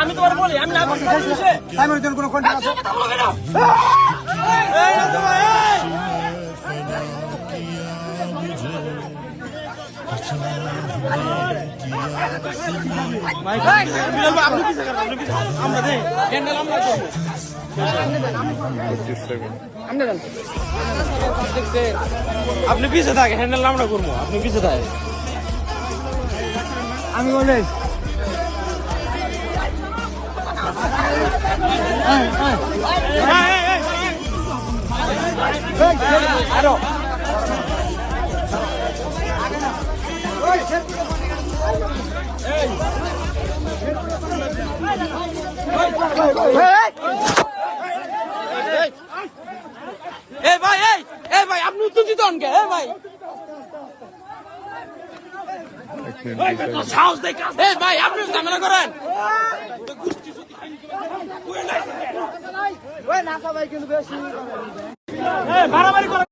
আমি তোমার বলি আমি সাইমনের জন্য কোনো কন্ট্যাক্ট আছে? আপনি পিছিয়ে থাকে হ্যান্ডেল আমরা করবো, আপনি পিছিয়ে থাকে। আমি বলি আরো ভাই আপনি উত্তেজিত হন কে? ভাই সাহস দেখে ভাই আপনি ঝামেলা করেন। না সবাই কিন্তু বেশি মারামারি করেন।